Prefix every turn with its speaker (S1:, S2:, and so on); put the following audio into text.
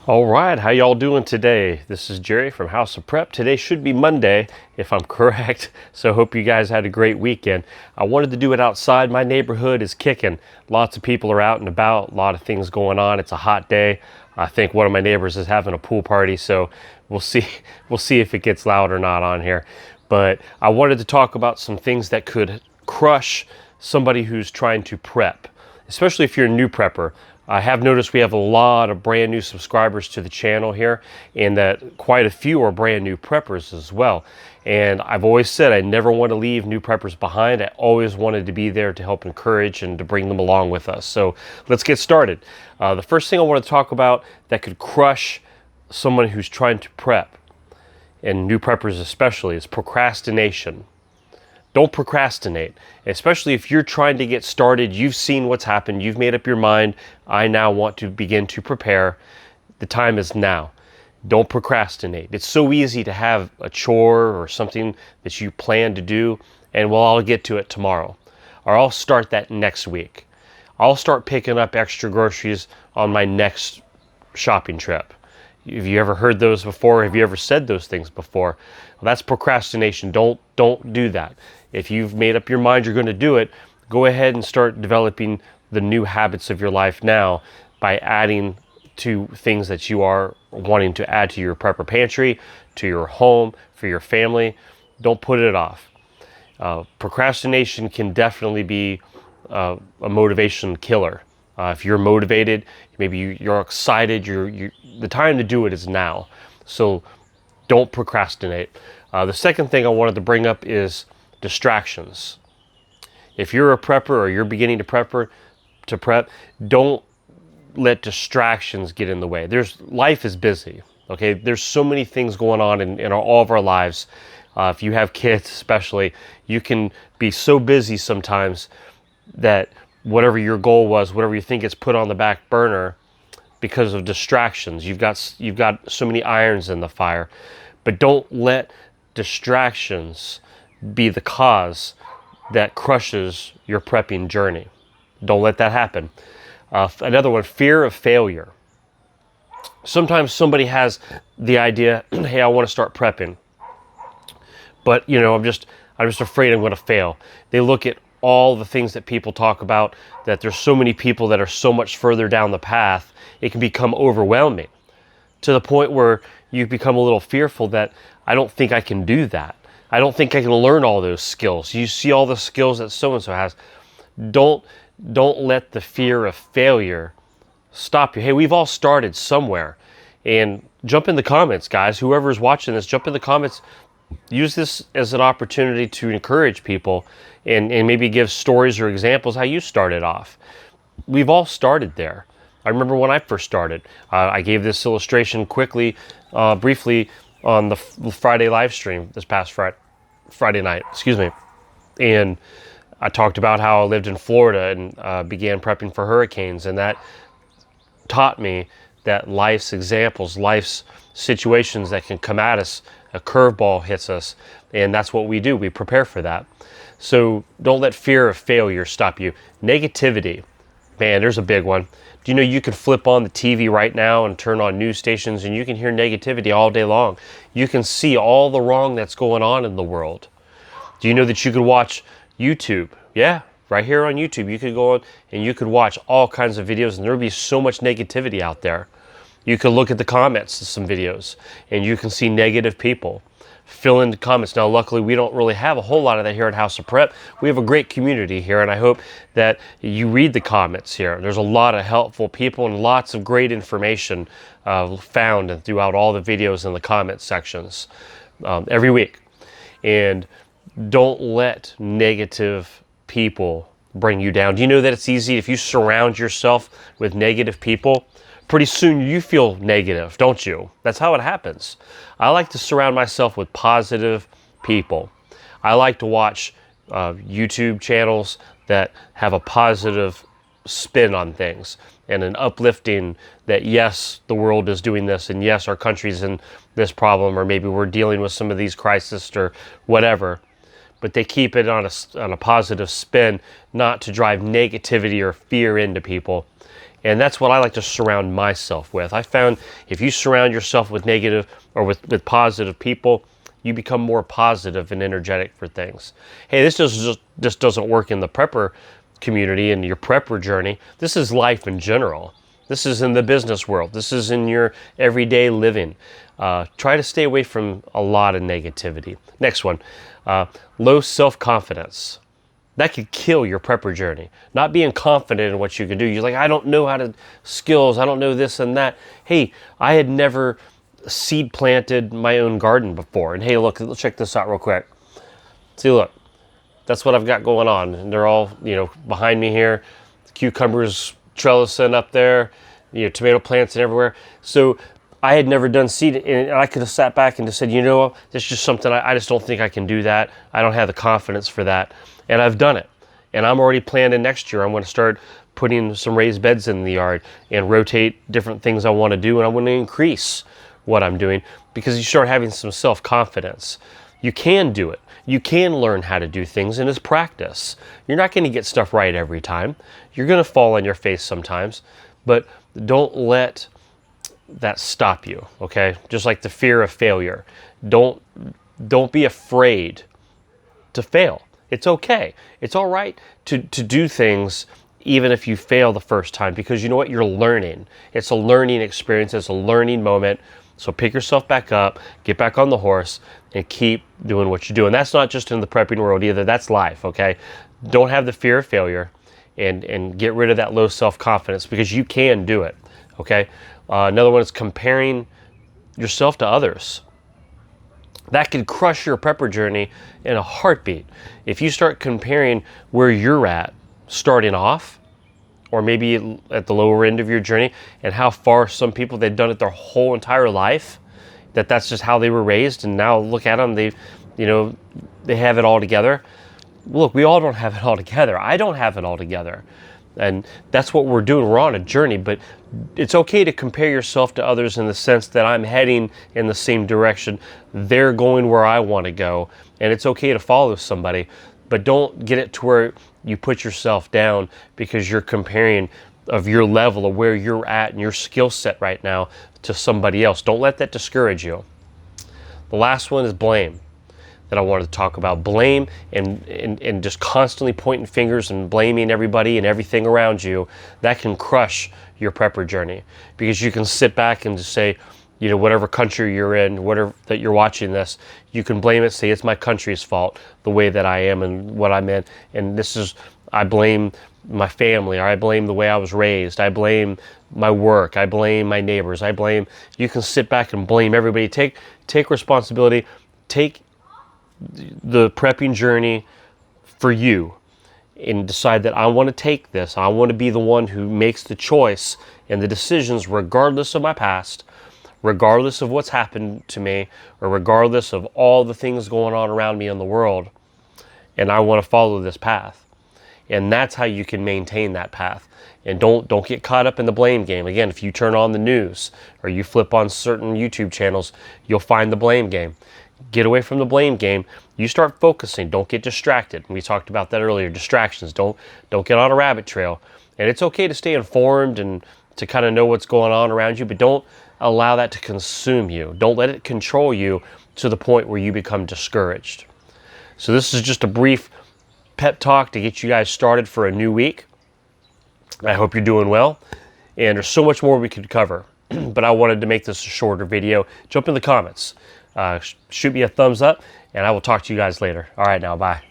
S1: All right, how y'all doing today? This is Jerry from House of Prep. Today should be Monday, if I'm correct. So hope you guys had a great weekend. I wanted to do it outside. My neighborhood is kicking. Lots of people are out and about. A lot of things going on. It's a hot day. I think one of my neighbors is having a pool party, so we'll see. We'll see if it gets loud or not on here. But I wanted to talk about some things that could crush somebody who's trying to prep, especially if you're a new prepper. I have noticed we have a lot of brand new subscribers to the channel here, and that quite a few are brand new preppers as well. And I've always said I never want to leave new preppers behind. I always wanted to be there to help encourage and to bring them along with us. So let's get started. The first thing I want to talk about that could crush someone who's trying to prep, and new preppers especially, is procrastination. Don't procrastinate, especially if you're trying to get started. You've seen what's happened. You've made up your mind. I now want to begin to prepare. The time is now. Don't procrastinate. It's so easy to have a chore or something that you plan to do, and well, I'll get to it tomorrow, or I'll start that next week. I'll start picking up extra groceries on my next shopping trip. Have you ever heard those before? Have you ever said those things before? Well, that's procrastination. Don't do that. If you've made up your mind you're going to do it, go ahead and start developing the new habits of your life now by adding to things that you are wanting to add to your prepper pantry, to your home, for your family. Don't put it off. Procrastination can definitely be a motivation killer. If you're motivated, maybe you're excited, the time to do it is now. So don't procrastinate. The second thing I wanted to bring up is distractions. If you're a prepper or you're beginning to prep, don't let distractions get in the way. Life is busy. Okay, there's so many things going on in all of our lives. If you have kids, especially, you can be so busy sometimes that whatever your goal was, whatever you think is put on the back burner because of distractions. You've got so many irons in the fire, but don't let distractions be the cause that crushes your prepping journey. Don't let that happen. Another one, fear of failure. Sometimes somebody has the idea, hey, I want to start prepping, but I'm just afraid I'm going to fail. They look at all the things that people talk about, that there's so many people that are so much further down the path, it can become overwhelming to the point where you become a little fearful that I don't think I can do that. I don't think I can learn all those skills. You see all the skills that so-and-so has. Don't let the fear of failure stop you. Hey, we've all started somewhere. And jump in the comments, guys. Whoever's watching this, jump in the comments. Use this as an opportunity to encourage people and maybe give stories or examples how you started off. We've all started there. I remember when I first started. I gave this illustration briefly on the Friday live stream this past Friday night, and I talked about how I lived in Florida and began prepping for hurricanes, and that taught me that life's situations that can come at us, a curveball hits us, and that's what we do. We prepare for that. So don't let fear of failure stop you. Negativity, man, there's a big one. Do you know you can flip on the TV right now and turn on news stations and you can hear negativity all day long? You can see all the wrong that's going on in the world. Do you know that you could watch YouTube? Yeah, right here on YouTube, you could go on and you could watch all kinds of videos, and there would be so much negativity out there. You could look at the comments of some videos and you can see negative people. Fill in the comments. Now, luckily, we don't really have a whole lot of that here at House of Prep. We have a great community here, and I hope that you read the comments here. There's a lot of helpful people and lots of great information found and throughout all the videos in the comment sections every week. And don't let negative people bring you down. Do you know that it's easy if you surround yourself with negative people? Pretty soon you feel negative, don't you? That's how it happens. I like to surround myself with positive people. I like to watch YouTube channels that have a positive spin on things and an uplifting that, yes, the world is doing this, and yes, our country's in this problem, or maybe we're dealing with some of these crises or whatever. But they keep it on a positive spin, not to drive negativity or fear into people. And that's what I like to surround myself with. I found if you surround yourself with negative or with positive people, you become more positive and energetic for things. Hey, this just doesn't work in the prepper community and your prepper journey. This is life in general. This is in the business world. This is in your everyday living. Try to stay away from a lot of negativity. Next one, low self-confidence. That could kill your prepper journey. Not being confident in what you can do. You're like, I don't know how to skills. I don't know this and that. Hey, I had never seed planted my own garden before. And hey, look, let's check this out real quick. See, look, that's what I've got going on. And they're all, behind me here. Cucumbers trellising up there, tomato plants and everywhere. So I had never done seed, and I could have sat back and just said, it's just something, I just don't think I can do that. I don't have the confidence for that. And I've done it. And I'm already planning next year. I'm going to start putting some raised beds in the yard and rotate different things I want to do. And I want to increase what I'm doing because you start having some self-confidence. You can do it. You can learn how to do things, and it's practice. You're not going to get stuff right every time. You're going to fall on your face sometimes, but don't let that stop you, okay? Just like the fear of failure. Don't be afraid to fail. It's okay. It's all right to do things even if you fail the first time, because you know what? You're learning. It's a learning experience. It's a learning moment. So pick yourself back up, get back on the horse, and keep doing what you do. And that's not just in the prepping world either. That's life, okay? Don't have the fear of failure, and get rid of that low self-confidence, because you can do it, okay? Another one is comparing yourself to others. That can crush your prepper journey in a heartbeat. If you start comparing where you're at starting off, or maybe at the lower end of your journey, and how far some people, they've done it their whole entire life, that's just how they were raised, and now look at them, they have it all together. Look, we all don't have it all together. I don't have it all together. And that's what we're doing. We're on a journey, but it's okay to compare yourself to others in the sense that I'm heading in the same direction. They're going where I want to go, and it's okay to follow somebody, but don't get it to where you put yourself down because you're comparing of your level of where you're at and your skill set right now to somebody else. Don't let that discourage you. The last one is blame that I wanted to talk about. Blame and just constantly pointing fingers and blaming everybody and everything around you. That can crush your prepper journey, because you can sit back and just say, whatever country you're in, whatever that you're watching this, you can blame it, say it's my country's fault, the way that I am and what I'm in. And I blame my family, or I blame the way I was raised. I blame my work. I blame my neighbors. You can sit back and blame everybody. Take responsibility. Take the prepping journey for you and decide that I want to take this. I want to be the one who makes the choice and the decisions regardless of my past, regardless of what's happened to me, or regardless of all the things going on around me in the world. And I want to follow this path. And that's how you can maintain that path. And don't get caught up in the blame game. Again, if you turn on the news or you flip on certain YouTube channels, you'll find the blame game. Get away from the blame game. You start focusing. Don't get distracted. We talked about that earlier. Distractions. Don't get on a rabbit trail. And it's okay to stay informed and to kind of know what's going on around you, but don't allow that to consume you. Don't let it control you to the point where you become discouraged. So this is just a brief pep talk to get you guys started for a new week. I hope you're doing well. And there's so much more we could cover, but I wanted to make this a shorter video. Jump in the comments. Shoot me a thumbs up, and I will talk to you guys later. All right, now, bye.